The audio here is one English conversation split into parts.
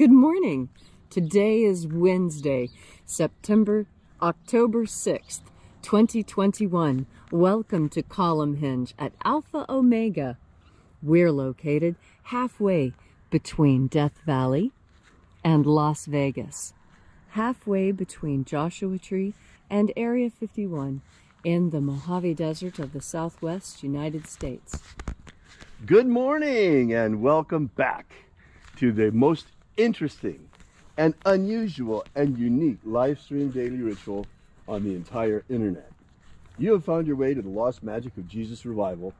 Good morning. Today is Wednesday, October 6th, 2021. Welcome to Column Hinge at Alpha Omega. We're located halfway between Death Valley and Las Vegas, halfway between Joshua Tree and Area 51 in the Mojave Desert of the Southwest United States. Good morning and welcome back to the most interesting and unusual and unique live stream daily ritual on the entire internet. You have found your way to the lost magic of Jesus revival.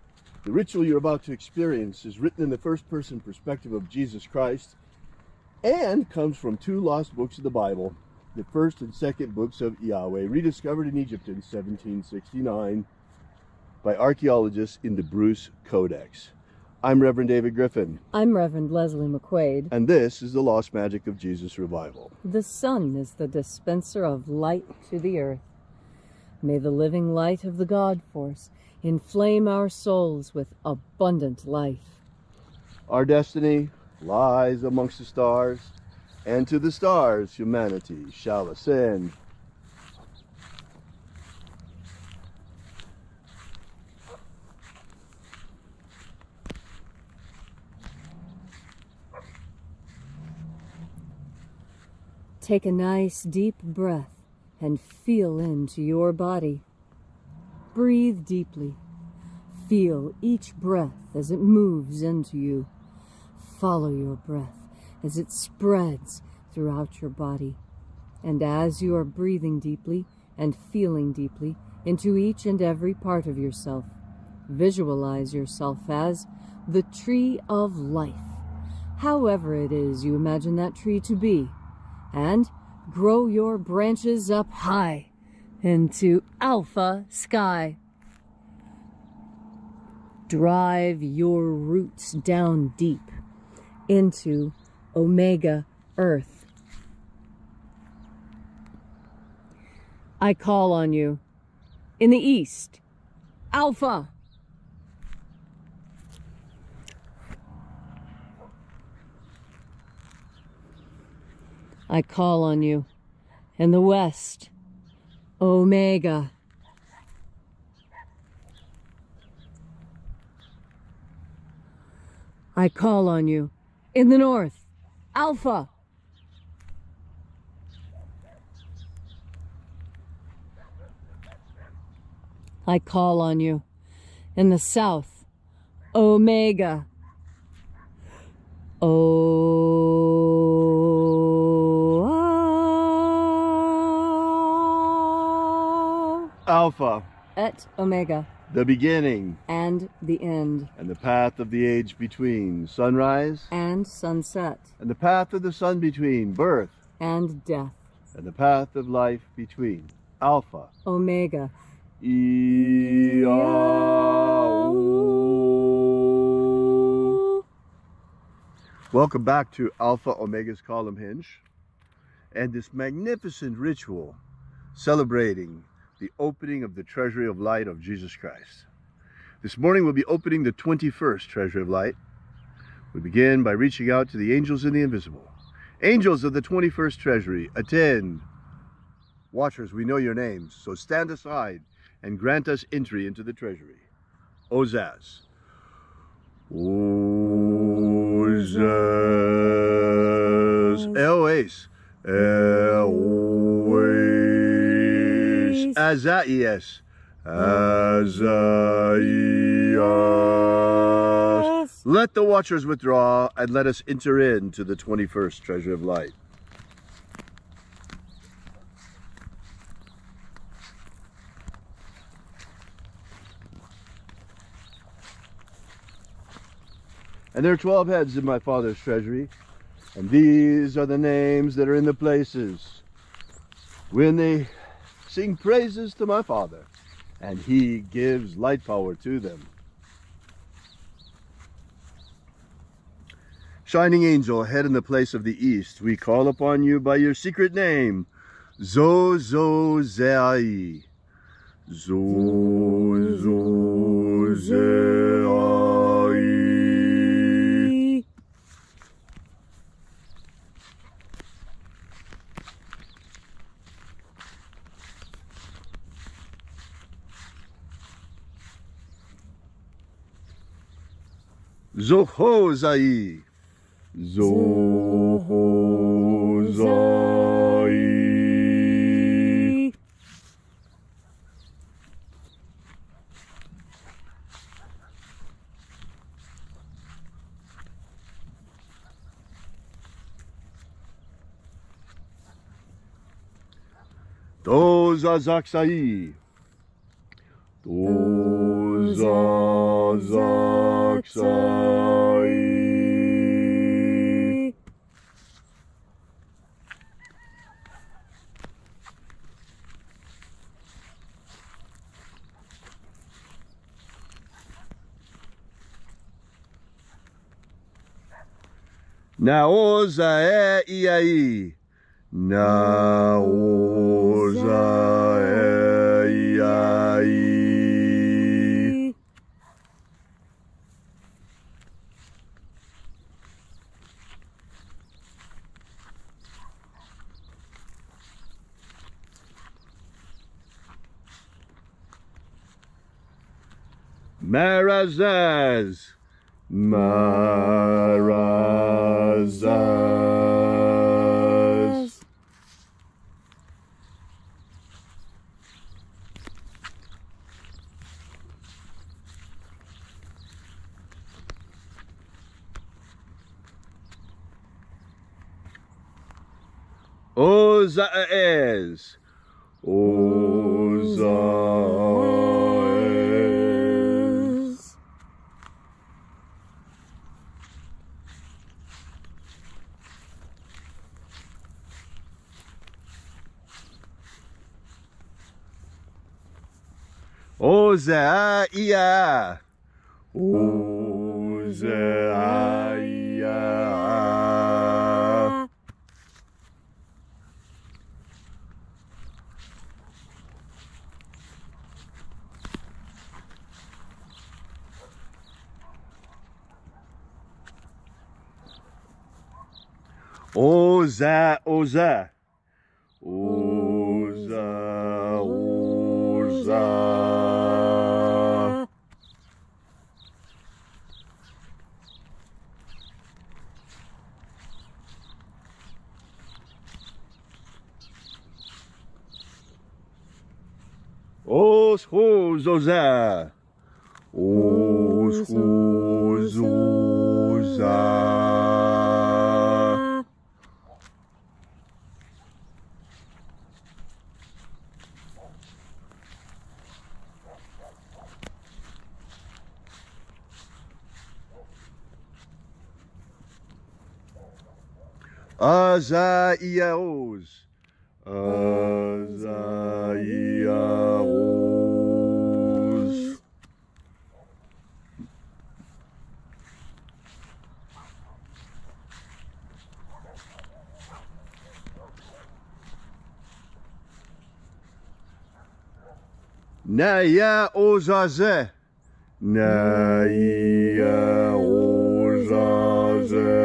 The ritual you're about to experience is written in the first person perspective of Jesus Christ and comes from two lost books of the Bible, the first and second books of IAOE, rediscovered in Egypt in 1769 by archaeologists in the Bruce Codex. I'm Reverend David Griffin. I'm Reverend Leslie McQuade. And this is the lost magic of Jesus revival. The sun is the dispenser of light to the earth. May the living light of the God Force inflame our souls with abundant life. Our destiny lies amongst the stars, and to the stars humanity shall ascend. Take a nice deep breath and feel into your body. Breathe deeply. Feel each breath as it moves into you. Follow your breath as it spreads throughout your body. And as you are breathing deeply and feeling deeply into each and every part of yourself, visualize yourself as the tree of life, however it is you imagine that tree to be, and grow your branches up high into alpha sky. Drive your roots down deep into omega earth. I call on you in the east, alpha. I call on you in the west, omega. I call on you in the north, alpha. I call on you in the south, omega. Alpha, Et omega, the beginning and the end, and the path of the age between, sunrise and sunset, and the path of the sun between, birth and death, and the path of life between, Alpha, omega. IAOE. Welcome back to Alpha Omega's Column Hinge and this magnificent ritual celebrating the opening of the Treasury of Light of Jesus Christ. This morning we'll be opening the 21st Treasury of Light. We begin by reaching out to the angels in the invisible. Angels of the 21st Treasury, attend. Watchers, we know your names, so stand aside and grant us entry into the Treasury. Ozaz. Ozaz. Eoes. Eoes. Azaias. Azaias. Let the watchers withdraw and let us enter into the 21st Treasury of Light. And there are 12 heads in my Father's treasury, and these are the names that are in the places when they sing praises to my Father, and He gives light power to them. Shining angel, head in the place of the east, we call upon you by your secret name, Zozozei. Zozozei. Zohozai. Zohozai. Dozazaksai. Dozazaksai. Naoza Iai. Naoza Iai. Marazaz. Marazaz. Ozaez. Ozaez. Ozaia. Ozaia. Oza, Oza. Oza, Oza. Os, hos, Oza. Os, hos, Oza. Azaiaos. Azaiaos. Naya ozaze. Naya ozaze.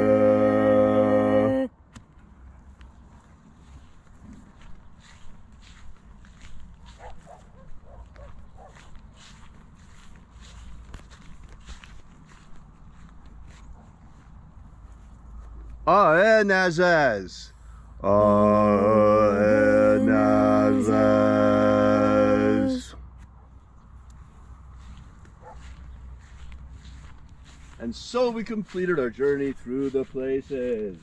Aenazaz. Aenazaz. And so we completed our journey through the places.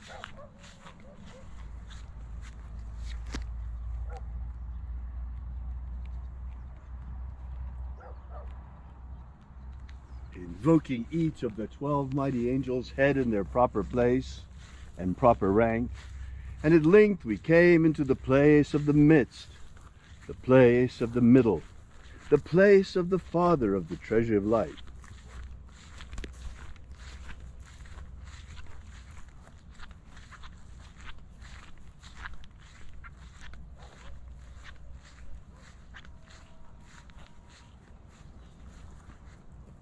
Invoking each of the 12 mighty angels' head in their proper place and proper rank, and at length we came into the place of the midst, the place of the middle, the place of the Father of the treasure of light.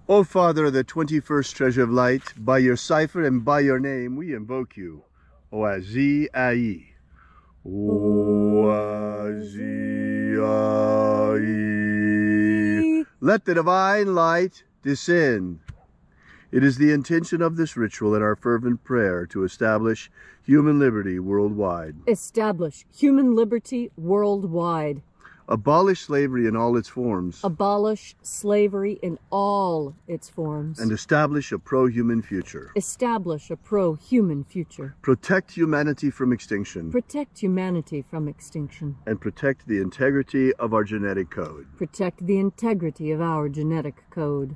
O Father of the 21st treasure of light, by your cipher and by your name we invoke you. Oazi Ai. Oazi Ai. Let the divine light descend. It is the intention of this ritual and our fervent prayer to establish human liberty worldwide. Establish human liberty worldwide. Abolish slavery in all its forms. Abolish slavery in all its forms. And establish a pro-human future. Establish a pro-human future. Protect humanity from extinction. Protect humanity from extinction. And protect the integrity of our genetic code. Protect the integrity of our genetic code.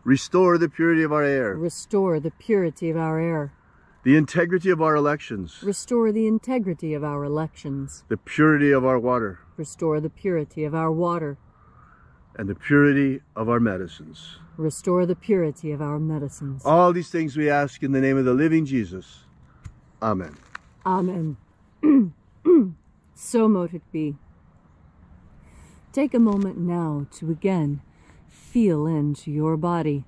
Restore the purity of our air. Restore the purity of our air. The integrity of our elections. Restore the integrity of our elections. The purity of our water. Restore the purity of our water. And the purity of our medicines. Restore the purity of our medicines. All these things we ask in the name of the living Jesus. Amen. Amen. So mote it be. Take a moment now to again feel into your body.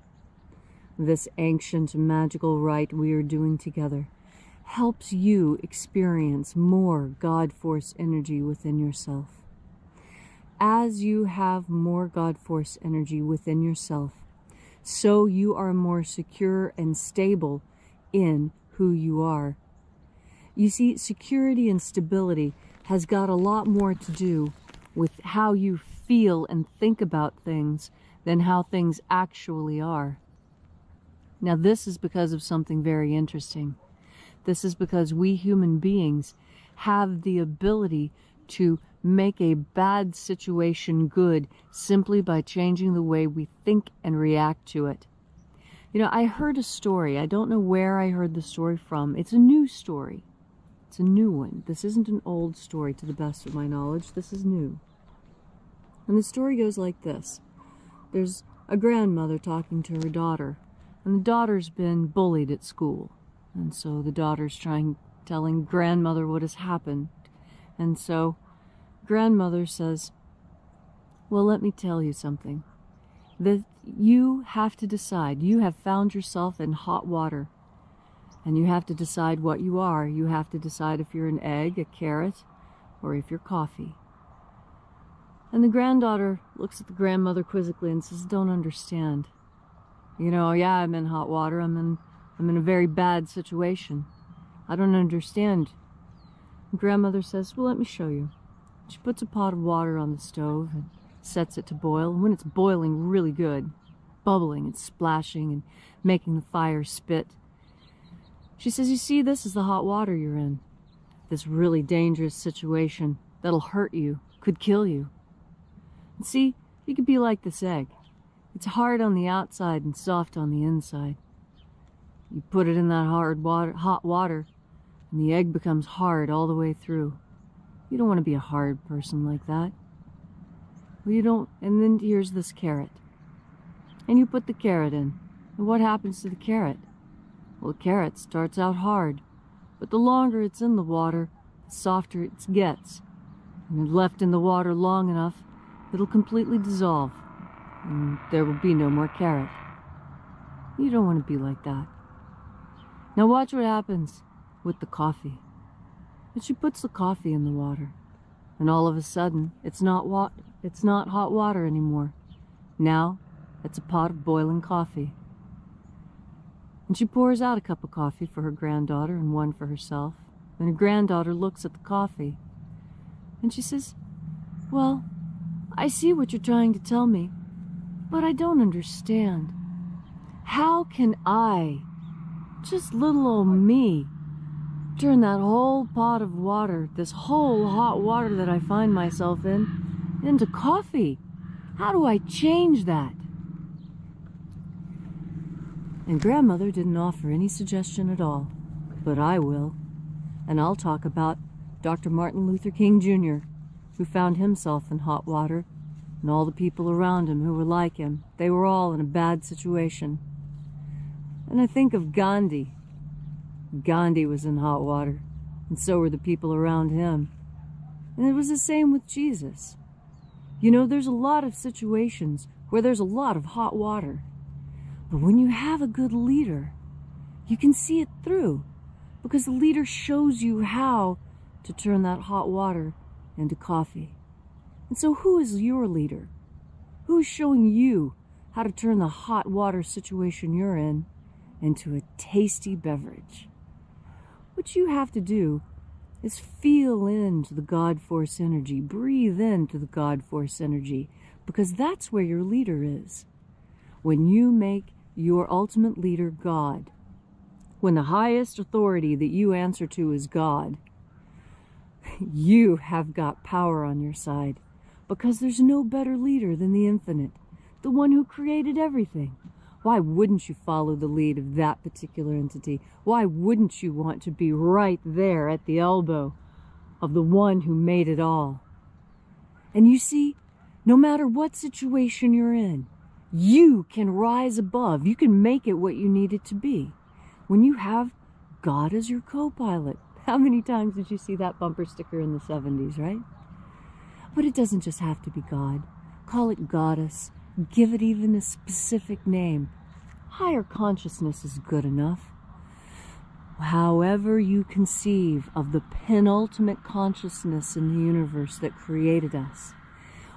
This ancient magical rite we are doing together helps you experience more God Force energy within yourself. As you have more God Force energy within yourself, so you are more secure and stable in who you are. You see, security and stability has got a lot more to do with how you feel and think about things than how things actually are. Now, this is because of something very interesting. This is because we human beings have the ability to make a bad situation good simply by changing the way we think and react to it. You know, I heard a story. I don't know where I heard the story from. It's a new story. It's a new one. This isn't an old story to the best of my knowledge. This is new. And the story goes like this. There's a grandmother talking to her daughter. And the daughter's been bullied at school. And so the daughter's telling grandmother what has happened. And so grandmother says, well, let me tell you something. That you have to decide. You have found yourself in hot water. And you have to decide what you are. You have to decide if you're an egg, a carrot, or if you're coffee. And the granddaughter looks at the grandmother quizzically and says, don't understand. You know, yeah, I'm in hot water. I'm in a very bad situation. I don't understand. And grandmother says, well, let me show you. She puts a pot of water on the stove and sets it to boil. And when it's boiling really good, bubbling and splashing and making the fire spit, she says, you see, this is the hot water you're in. This really dangerous situation that'll hurt you, could kill you. And see, you could be like this egg. It's hard on the outside and soft on the inside. You put it in that hot water, and the egg becomes hard all the way through. You don't want to be a hard person like that. Well, you don't. And then here's this carrot. And you put the carrot in. And what happens to the carrot? Well, the carrot starts out hard, but the longer it's in the water, the softer it gets. And if left in the water long enough, it'll completely dissolve. And there will be no more carrot. You don't want to be like that. Now watch what happens with the coffee. And she puts the coffee in the water. And all of a sudden, it's not hot water anymore. Now, it's a pot of boiling coffee. And she pours out a cup of coffee for her granddaughter and one for herself. And her granddaughter looks at the coffee. And she says, well, I see what you're trying to tell me. But I don't understand. How can I, just little old me, turn that whole pot of water, this whole hot water that I find myself in, into coffee? How do I change that? And grandmother didn't offer any suggestion at all, but I will. And I'll talk about Dr. Martin Luther King Jr., who found himself in hot water, and all the people around him who were like him. They were all in a bad situation. And I think of Gandhi. Gandhi was in hot water, and so were the people around him. And it was the same with Jesus. You know, there's a lot of situations where there's a lot of hot water. But when you have a good leader, you can see it through, because the leader shows you how to turn that hot water into coffee. And so who is your leader? Who is showing you how to turn the hot water situation you're in into a tasty beverage. What you have to do is feel into the God Force energy, breathe into the God Force energy, because that's where your leader is. When you make your ultimate leader God, when the highest authority that you answer to is God, you have got power on your side, because there's no better leader than the infinite, the one who created everything. Why wouldn't you follow the lead of that particular entity? Why wouldn't you want to be right there at the elbow of the one who made it all? And you see, no matter what situation you're in, you can rise above. You can make it what you need it to be. When you have God as your co-pilot. How many times did you see that bumper sticker in the 70s, right? But it doesn't just have to be God. Call it goddess. Give it even a specific name. Higher consciousness is good enough. However you conceive of the penultimate consciousness in the universe that created us,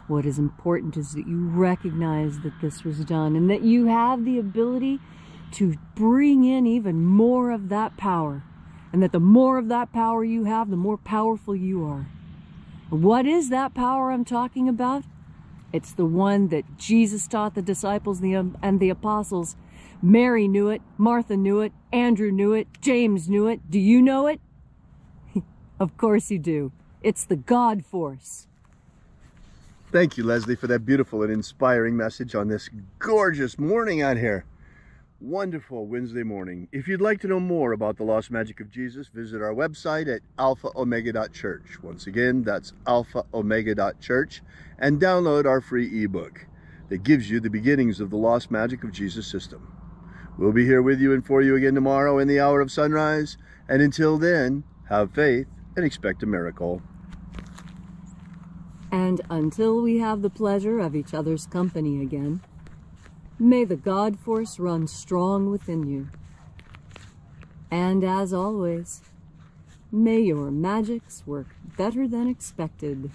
what is important is that you recognize that this was done and that you have the ability to bring in even more of that power, and that the more of that power you have, the more powerful you are. What is that power I'm talking about? It's the one that Jesus taught the disciples and the apostles. Mary knew it, Martha knew it, Andrew knew it, James knew it. Do you know it? Of course you do. It's the God Force. Thank you, Leslie, for that beautiful and inspiring message on this gorgeous morning out here. Wonderful Wednesday morning. If you'd like to know more about the lost magic of Jesus, visit our website at alphaomega.church. Once again, that's alphaomega.church, and download our free ebook that gives you the beginnings of the lost magic of Jesus system. We'll be here with you and for you again tomorrow in the hour of sunrise. And until then, have faith and expect a miracle. And until we have the pleasure of each other's company again, may the God Force run strong within you. And as always, may your magics work better than expected.